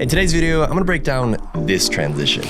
In today's video, I'm gonna break down this transition.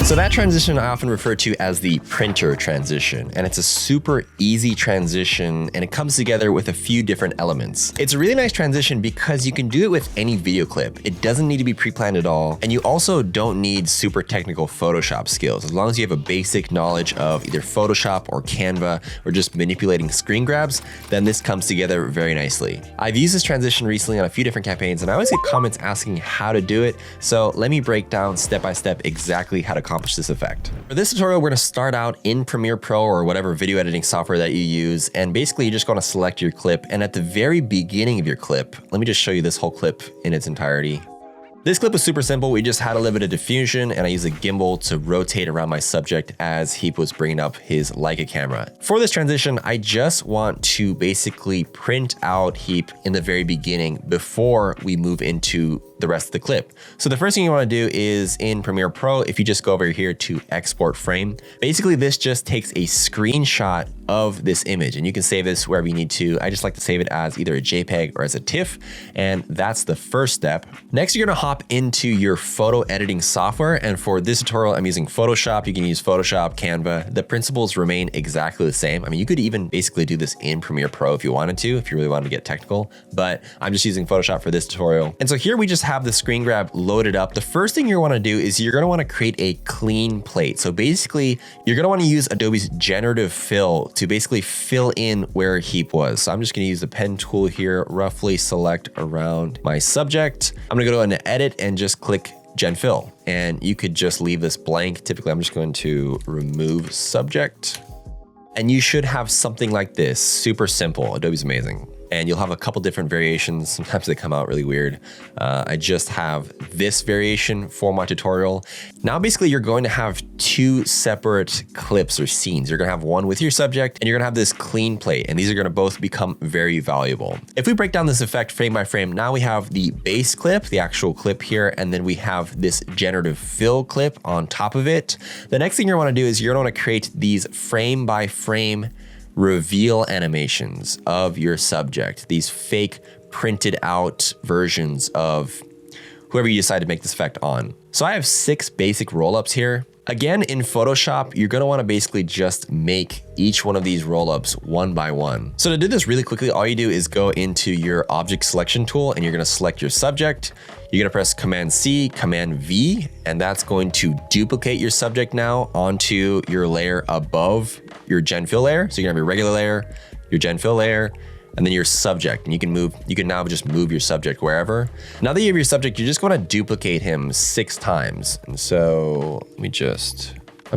So that transition I often refer to as the printer transition, and it's a super easy transition and it comes together with a few different elements. It's a really nice transition because you can do it with any video clip. It doesn't need to be pre-planned at all, and you also don't need super technical Photoshop skills. As long as you have a basic knowledge of either Photoshop or Canva or just manipulating screen grabs, then this comes together very nicely. I've used this transition recently on a few different campaigns and I always get comments asking how to do it, so let me break down step by step exactly how to accomplish this effect. For this tutorial, we're gonna start out in Premiere Pro or whatever video editing software that you use, and basically you're just gonna select your clip, and at the very beginning of your clip, let me just show you this whole clip in its entirety. This clip was super simple. We just had a little bit of diffusion and I used a gimbal to rotate around my subject as he was bringing up his Leica camera. For this transition, I just want to basically print out Heap in the very beginning before we move into the rest of the clip. So the first thing you want to do is in Premiere Pro, if you just go over here to export frame, basically this just takes a screenshot of this image and you can save this wherever you need to. I just like to save it as either a JPEG or as a TIFF, and that's the first step. Next, you're gonna hop into your photo editing software, and for this tutorial, I'm using Photoshop. You can use Photoshop, Canva. The principles remain exactly the same. I mean, you could even basically do this in Premiere Pro if you wanted to, if you really wanted to get technical, but I'm just using Photoshop for this tutorial. And so here we just have the screen grab loaded up. The first thing you want to do is you're going to want to create a clean plate. So basically you're going to want to use Adobe's generative fill to basically fill in where Heap was. So I'm just going to use the pen tool here, roughly select around my subject. I'm going to go into edit and just click Gen Fill, and you could just leave this blank. Typically I'm just going to remove subject, and you should have something like this. Super simple. Adobe's amazing. And you'll have a couple different variations. Sometimes they come out really weird. I just have this variation for my tutorial. Now, basically you're going to have two separate clips or scenes. You're gonna have one with your subject and you're gonna have this clean plate, and these are gonna both become very valuable. If we break down this effect frame by frame, now we have the base clip, the actual clip here, and then we have this generative fill clip on top of it. The next thing you're gonna do is you're gonna wanna create these frame by frame reveal animations of your subject, these fake printed out versions of whoever you decide to make this effect on. So I have 6 basic roll-ups here. Again, in Photoshop, you're gonna wanna basically just make each one of these roll-ups one by one. So to do this really quickly, all you do is go into your object selection tool and you're gonna select your subject. You're gonna press Command C, Command V, and that's going to duplicate your subject now onto your layer above your Gen Fill layer. So you're gonna have your regular layer, your Gen Fill layer, and then your subject. And you can now just move your subject wherever. Now that you have your subject, you're just gonna duplicate him 6 times. And so I'm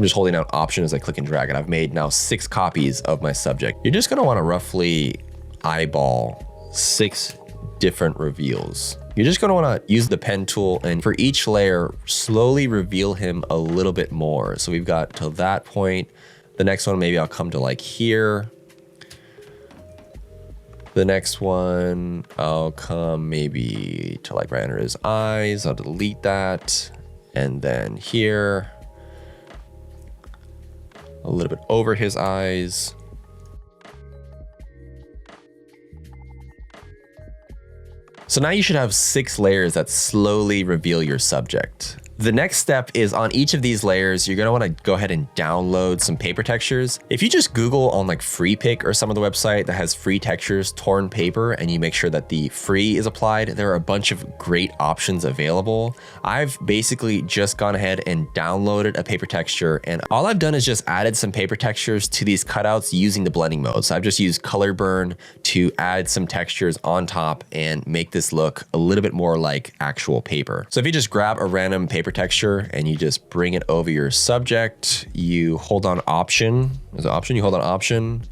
just holding out Option as I click and drag, and I've made now 6 copies of my subject. You're just gonna wanna roughly eyeball 6 different reveals. You're just gonna wanna use the pen tool, and for each layer, slowly reveal him a little bit more. So we've got to that point. The next one, maybe I'll come to like here. The next one, I'll come maybe to like right under his eyes. I'll delete that. And then here, a little bit over his eyes. So now you should have 6 layers that slowly reveal your subject. The next step is on each of these layers, you're gonna wanna go ahead and download some paper textures. If you just Google on like FreePic or some of the website that has free textures, torn paper, and you make sure that the free is applied, there are a bunch of great options available. I've basically just gone ahead and downloaded a paper texture, and all I've done is just added some paper textures to these cutouts using the blending mode. So I've just used color burn to add some textures on top and make this look a little bit more like actual paper. So if you just grab a random paper texture and you just bring it over your subject, you hold on Option. There's an Option, you hold on Option.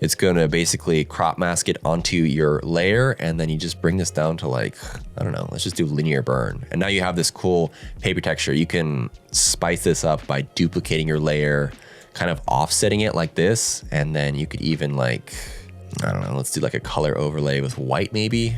It's gonna basically crop mask it onto your layer, and then you just bring this down to like, I don't know, let's just do linear burn. And now you have this cool paper texture. You can spice this up by duplicating your layer, kind of offsetting it like this, and then you could even like, I don't know, let's do like a color overlay with white maybe.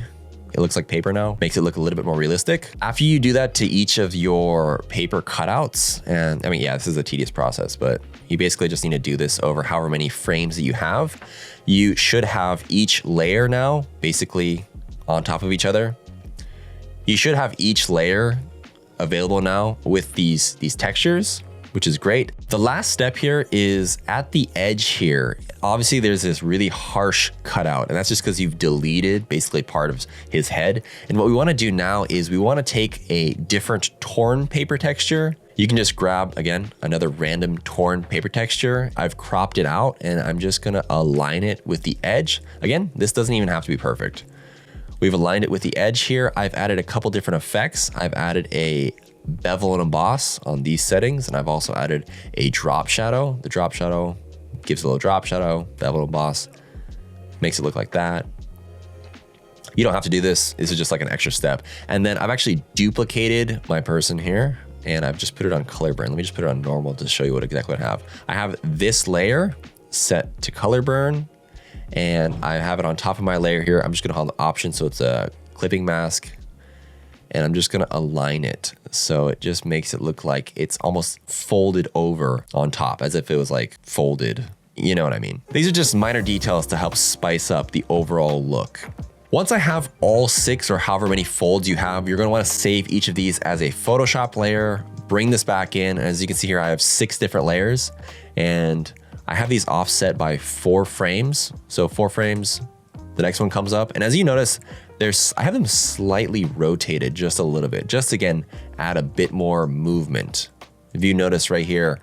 It looks like paper now, makes it look a little bit more realistic. After you do that to each of your paper cutouts, and I mean, yeah, this is a tedious process, but you basically just need to do this over however many frames that you have. You should have each layer now basically on top of each other. You should have each layer available now with these textures, which is great. The last step here is at the edge here. Obviously there's this really harsh cutout, and that's just because you've deleted basically part of his head. And what we wanna do now is we wanna take a different torn paper texture. You can just grab, again, another random torn paper texture. I've cropped it out and I'm just gonna align it with the edge. Again, this doesn't even have to be perfect. We've aligned it with the edge here. I've added a couple different effects. I've added a bevel and emboss on these settings, and I've also added a drop shadow. The drop shadow gives a little drop shadow, bevel and emboss, makes it look like that. You don't have to do this. This is just like an extra step. And then I've actually duplicated my person here, and I've just put it on color burn. Let me just put it on normal to show you what exactly I have. I have this layer set to color burn, and I have it on top of my layer here. I'm just gonna hold the option so it's a clipping mask, and I'm just gonna align it so it just makes it look like it's almost folded over on top, as if it was like folded. You know what I mean? These are just minor details to help spice up the overall look. Once I have all 6 or however many folds you have, you're gonna wanna save each of these as a Photoshop layer, bring this back in. As you can see here, I have 6 different layers, and I have these offset by 4 frames. So 4 frames, the next one comes up. And as you notice, I have them slightly rotated just a little bit, just again, add a bit more movement. If you notice right here,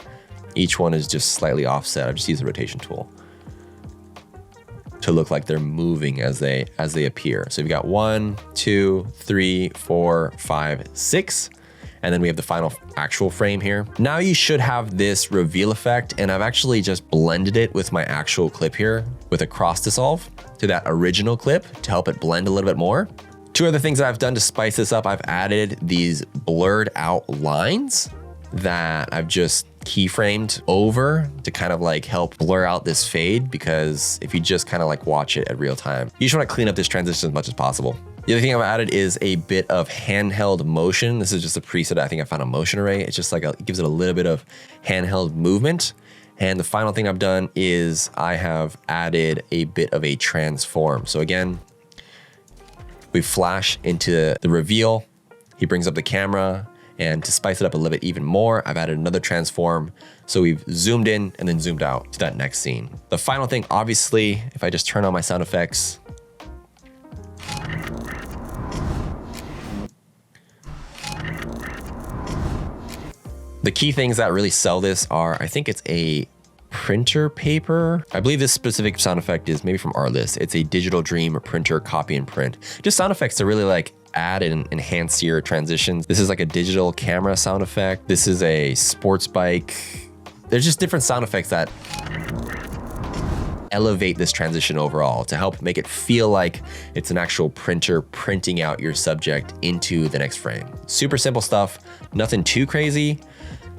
each one is just slightly offset. I've just used the rotation tool to look like they're moving as they appear. So you've got 1, 2, 3, 4, 5, 6. And then we have the final actual frame here. Now you should have this reveal effect, and I've actually just blended it with my actual clip here with a cross dissolve to that original clip to help it blend a little bit more. 2 other things that I've done to spice this up, I've added these blurred out lines that I've just keyframed over to kind of like help blur out this fade, because if you just kind of like watch it at real time, you just want to clean up this transition as much as possible. The other thing I've added is a bit of handheld motion. This is just a preset I think I found on Motion Array. It's just like it gives it a little bit of handheld movement. And the final thing I've done is I have added a bit of a transform. So again, we flash into the reveal. He brings up the camera, and to spice it up a little bit even more, I've added another transform. So we've zoomed in and then zoomed out to that next scene. The final thing, obviously, if I just turn on my sound effects, the key things that really sell this are, I think it's a printer paper. I believe this specific sound effect is maybe from Artlist. It's a Digital Dream printer copy and print. Just sound effects to really like add and enhance your transitions. This is like a digital camera sound effect. This is a sports bike. There's just different sound effects that elevate this transition overall to help make it feel like it's an actual printer printing out your subject into the next frame. Super simple stuff, nothing too crazy,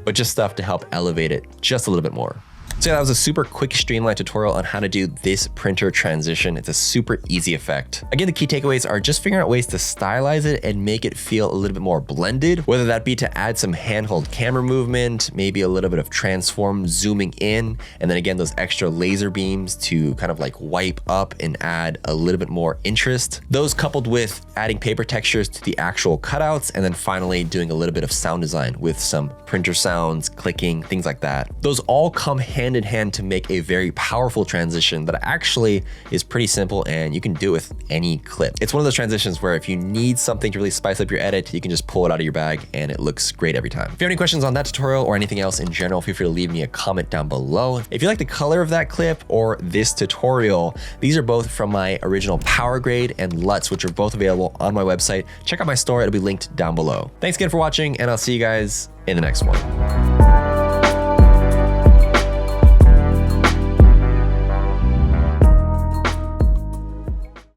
but just stuff to help elevate it just a little bit more. So yeah, that was a super quick streamlined tutorial on how to do this printer transition. It's a super easy effect. Again, the key takeaways are just figuring out ways to stylize it and make it feel a little bit more blended, whether that be to add some handheld camera movement, maybe a little bit of transform zooming in, and then again, those extra laser beams to kind of like wipe up and add a little bit more interest. Those coupled with adding paper textures to the actual cutouts, and then finally doing a little bit of sound design with some printer sounds, clicking, things like that. Those all come hand in hand to make a very powerful transition that actually is pretty simple, and you can do it with any clip. It's one of those transitions where if you need something to really spice up your edit, you can just pull it out of your bag and it looks great every time. If you have any questions on that tutorial or anything else in general, feel free to leave me a comment down below. If you like the color of that clip or this tutorial, these are both from my original PowerGrade and LUTs, which are both available on my website. Check out my store, it'll be linked down below. Thanks again for watching, and I'll see you guys in the next one.